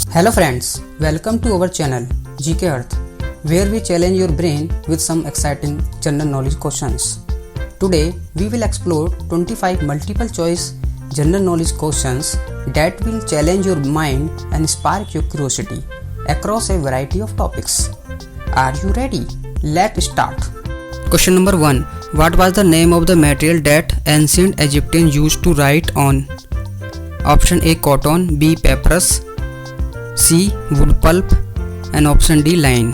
Hello friends, welcome to our channel GK Earth, where we challenge your brain with some exciting general knowledge questions. Today we will explore 25 multiple choice general knowledge questions that will challenge your mind and spark your curiosity across a variety of topics. Are you ready? Let's start. Question number 1. What was the name of the material that ancient Egyptians used to write on? Option A cotton, B papyrus, C wood pulp, and option D line.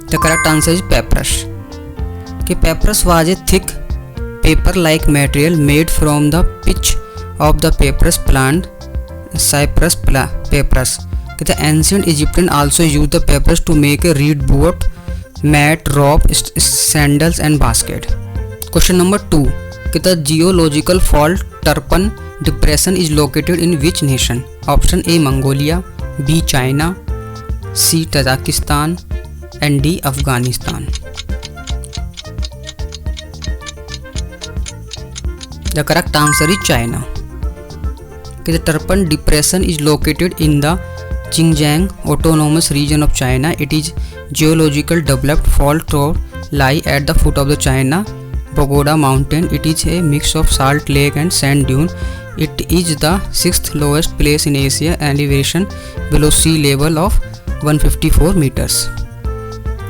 The correct answer is papyrus. Papyrus was a thick paper-like material made from the pitch of the papyrus plant, Cyprus papyrus. The ancient Egyptians also used the papyrus to make a reed boat, mat, rope, sandals, and basket. Question number 2. The geological fault Turpan Depression is located in which nation? Option A Mongolia, B China, C Tajikistan, and D Afghanistan. The correct answer is China. The Turpan Depression is located in the Xinjiang Autonomous Region of China. It is geological developed fault to lie at the foot of the China Pagoda mountain. It is a mix of salt lake and sand dune. It is the 6th lowest place in Asia, elevation below sea level of 154 meters.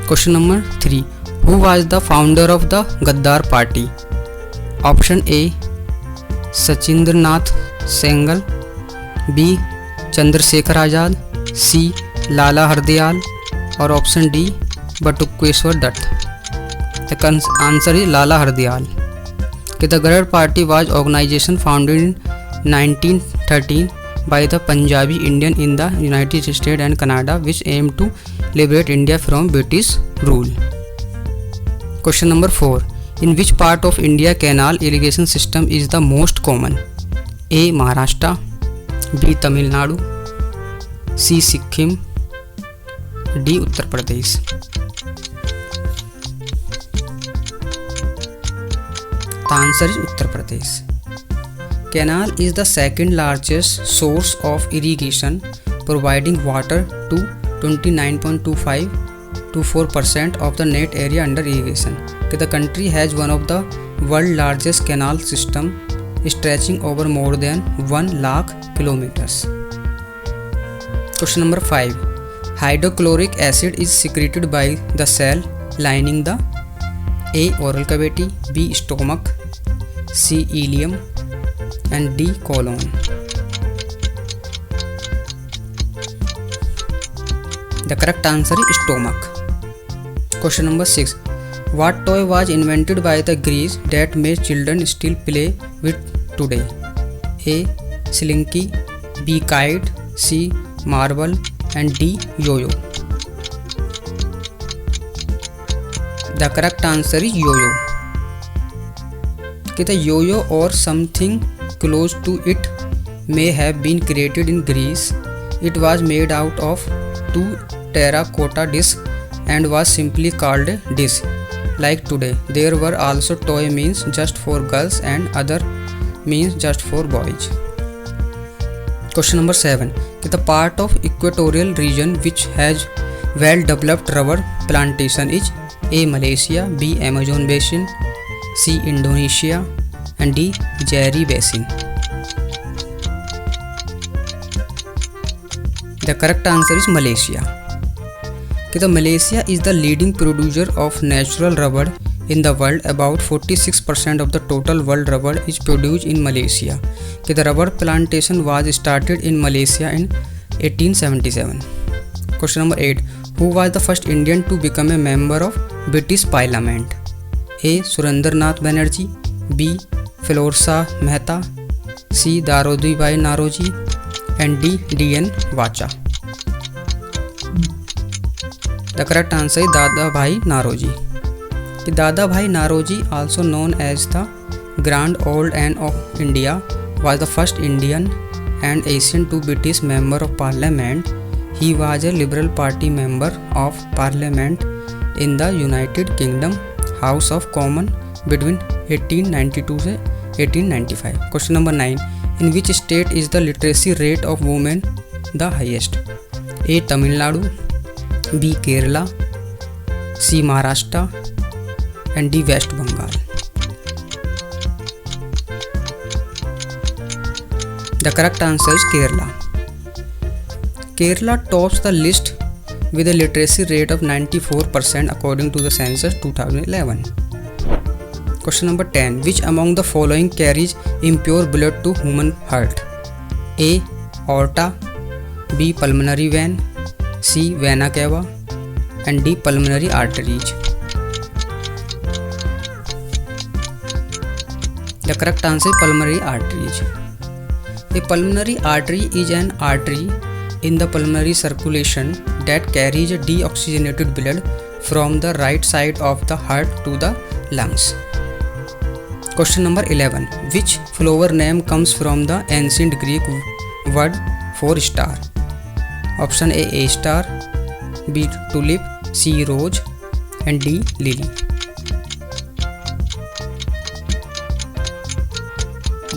Question number 3. Who was the founder of the Gaddar Party? Option A Sachindranath Sehgal, B Chandrasekhar Azad, C Lala Hardayal, or option D Batukweshwar Dutt. The answer is Lala Hardayal. The Gaddar Party was an organization founded in 1913 by the Punjabi Indian in the United States and Canada, which aimed to liberate India from British rule. Question number 4. In which part of India canal irrigation system is the most common? A Maharashtra, B Tamil Nadu, C Sikkim, D Uttar Pradesh. The answer is Uttar Pradesh. Canal is the second largest source of irrigation, providing water to 29.25 to 4% of the net area under irrigation. The country has one of the world's largest canal system, stretching over more than 1 lakh kilometers. Question number 5. Hydrochloric acid is secreted by the cell lining the A oral cavity, B stomach, C ileum, and D colon. The correct answer is stomach. Question number 6. What toy was invented by the Greeks that made children still play with today? A slinky, B kite, C marble, and D yo-yo. The correct answer is yo-yo. The yo-yo or something close to it may have been created in Greece. It was made out of 2 terracotta discs and was simply called a disc. Like today, there were also toy means just for girls and other means just for boys. Question number 7. The part of equatorial region which has well developed rubber plantation is A Malaysia, B Amazon basin, C Indonesia, and D Jari basin. The correct answer is Malaysia. Malaysia is the leading producer of natural rubber in the world. About 46% of the total world rubber is produced in Malaysia. The rubber plantation was started in Malaysia in 1877. Question number 8. Who was the first Indian to become a member of British Parliament? A Surendranath Banerjee, B Philorsa Mehta, C Darodhi Bhai Naroji, and D D.N. Vacha. The correct answer is Dada Bhai Naroji. Dada Bhai Naroji, also known as the Grand Old Man of India, was the first Indian and Asian to British member of Parliament. He was a Liberal Party member of Parliament in the United Kingdom House of Commons between 1892 से 1895. Question number 9. In which state is the literacy rate of women the highest? A. Tamil Nadu, B. Kerala, C. Maharashtra, and D. West Bengal. The correct answer is Kerala. Kerala tops the list with a literacy rate of 94% according to the census 2011. Question number 10. Which among the following carries impure blood to human heart? A. Aorta, B. Pulmonary vein, C. Vena cava, and D. Pulmonary arteries. The correct answer is pulmonary arteries. A pulmonary artery is an artery in the pulmonary circulation that carries deoxygenated blood from the right side of the heart to the lungs. Question number 11. Which flower name comes from the ancient Greek word for star? Option A star, B tulip, C rose, and D lily.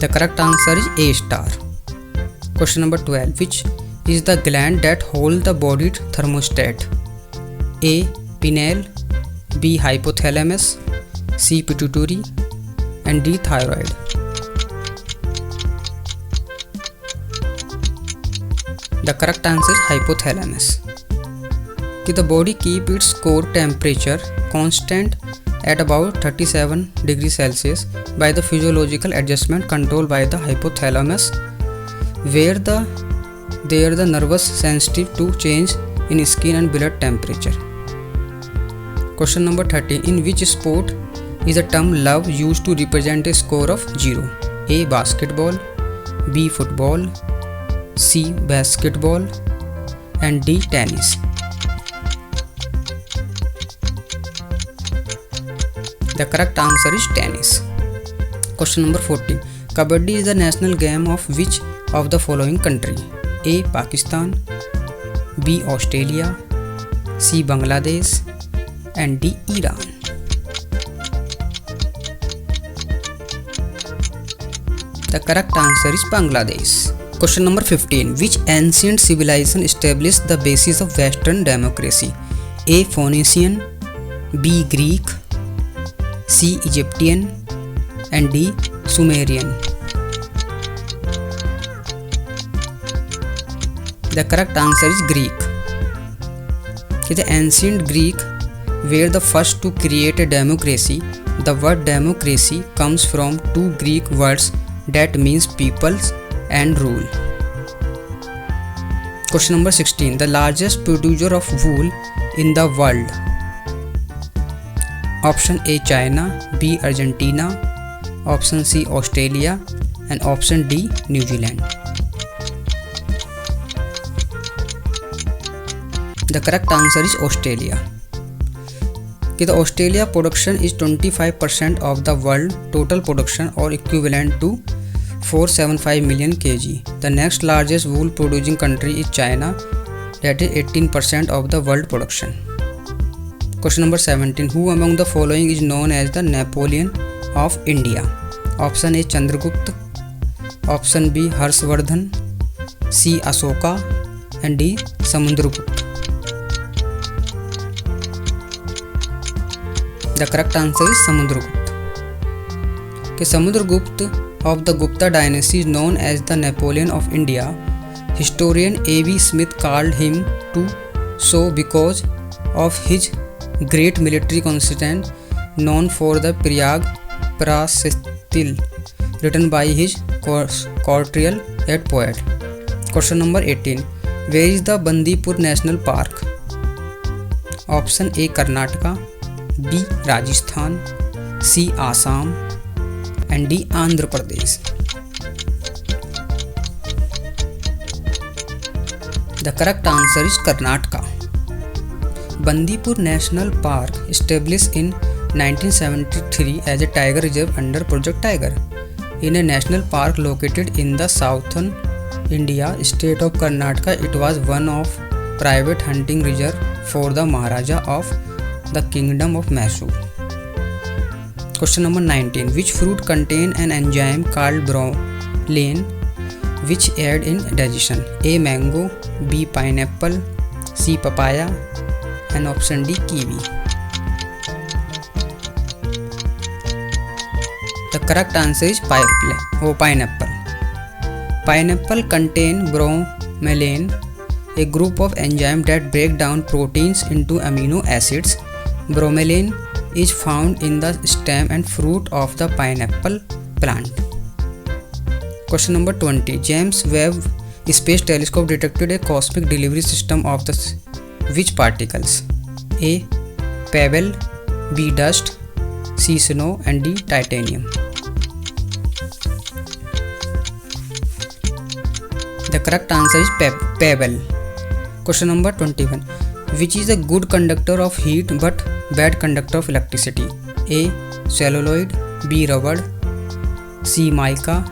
The correct answer is A star. Question number 12. Which is the gland that holds the body thermostat? A. Pineal, B. Hypothalamus, C. Pituitary, and D. Thyroid. The correct answer is hypothalamus. The body keeps its core temperature constant at about 37 degrees Celsius by the physiological adjustment controlled by the hypothalamus, where they are the nervous sensitive to change in skin and blood temperature. Question number 13. In which sport is the term love used to represent a score of 0? A. Basketball, B. Football, C. Basketball, and D. Tennis. The correct answer is tennis. Question number 14. Kabaddi is the national game of which of the following country? A. Pakistan, B. Australia, C. Bangladesh, and D. Iran. The correct answer is Bangladesh. Question number 15. Which ancient civilization established the basis of Western democracy? A. Phoenician, B. Greek, C. Egyptian, and D. Sumerian. The correct answer is Greek. The ancient Greek were the first to create a democracy. The word democracy comes from two Greek words that means peoples and rule. Question number 16. The largest producer of wool in the world. Option A China, B Argentina, option C Australia, and option D New Zealand. The correct answer is Australia. The Australia production is 25% of the world total production, or equivalent to 475 million kg. The next largest wool producing country is China, that is 18% of the world production. Question number 17. Who among the following is known as the Napoleon of India? Option A Chandragupta, option B Harshvardhan, C Ashoka, and D Samudragupta. The correct answer is Samudragupta. Samudragupta of the Gupta dynasty is known as the Napoleon of India. Historian A.V. Smith called him so because of his great military conquest known for the Prayag Prastil, written by his courtier and poet. Question number 18. Where is the Bandipur National Park? Option A Karnataka, B Rajasthan, C Assam, and D Andhra Pradesh. The correct answer is Karnataka. Bandipur National Park, established in 1973 as a tiger reserve under Project Tiger, in a national park located in the southern India state of Karnataka. It was one of private hunting reserve for the Maharaja of the Kingdom of Mysore. Question number 19. Which fruit contain an enzyme called bromelain which aid in digestion? A. Mango, B. Pineapple, C. Papaya, and option D. Kiwi. The correct answer is pineapple. Pineapple contain bromelain, a group of enzymes that break down proteins into amino acids. Bromelain is found in the stem and fruit of the pineapple plant. Question number 20. James Webb Space Telescope detected a cosmic delivery system of the which particles? A. Pebble, B. Dust, C. Snow, and D. Titanium. The correct answer is pebble. Question number 21. Which is a good conductor of heat but bad conductor of electricity? A. Celluloid, B. Rubber, C. Mica,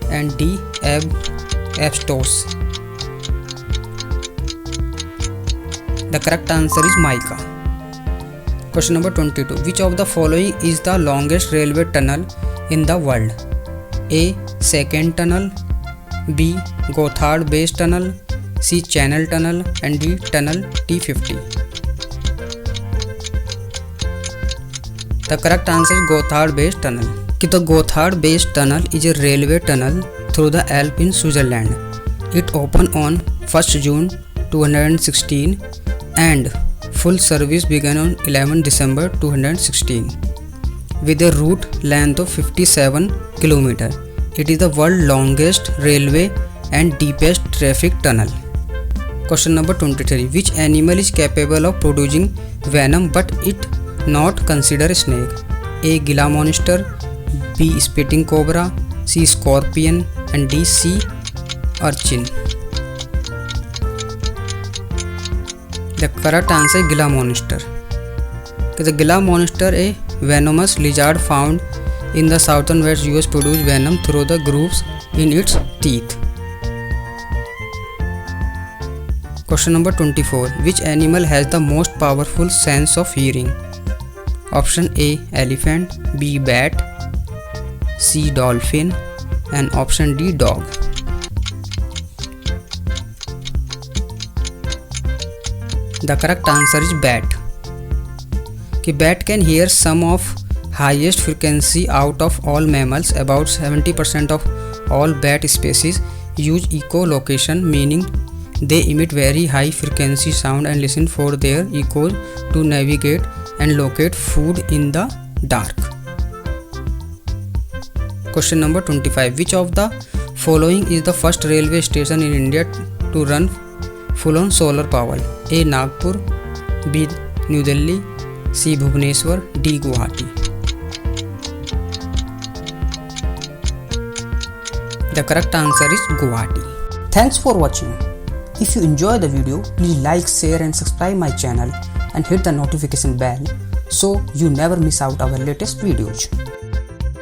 and D. Asbestos. The correct answer is mica. Question number 22. Which of the following is the longest railway tunnel in the world? A. Second Tunnel, B. Gothard Base Tunnel, C. Channel Tunnel, and D. Tunnel T50. The correct answer is Gothard Base Tunnel. The Gothard Base Tunnel is a railway tunnel through the Alps in Switzerland. It opened on 1st June 2016 and full service began on 11 December 2016 with a route length of 57 km. It is the world's longest railway and deepest traffic tunnel. Question number 23. Which animal is capable of producing venom but it not considered a snake? A. Gila monster, B. Spitting cobra, C. Scorpion, and D. Sea urchin. The correct answer is Gila monster. The Gila monster, a venomous lizard found in the southern West US, produces venom through the grooves in its teeth. Question number 24. Which animal has the most powerful sense of hearing? Option A. Elephant, B. Bat, C. Dolphin, and option D. Dog. The correct answer is bat. Bat can hear some of highest frequency out of all mammals. About 70% of all bat species use echolocation, meaning they emit very high frequency sound and listen for their echoes to navigate and locate food in the dark. Question number 25. Which of the following is the first railway station in India to run full-on solar power? A. Nagpur, B. New Delhi, C. Bhubaneswar, D. Guwahati. The correct answer is Guwahati. Thanks for watching. If you enjoy the video, please like, share and subscribe my channel and hit the notification bell so you never miss out our latest videos.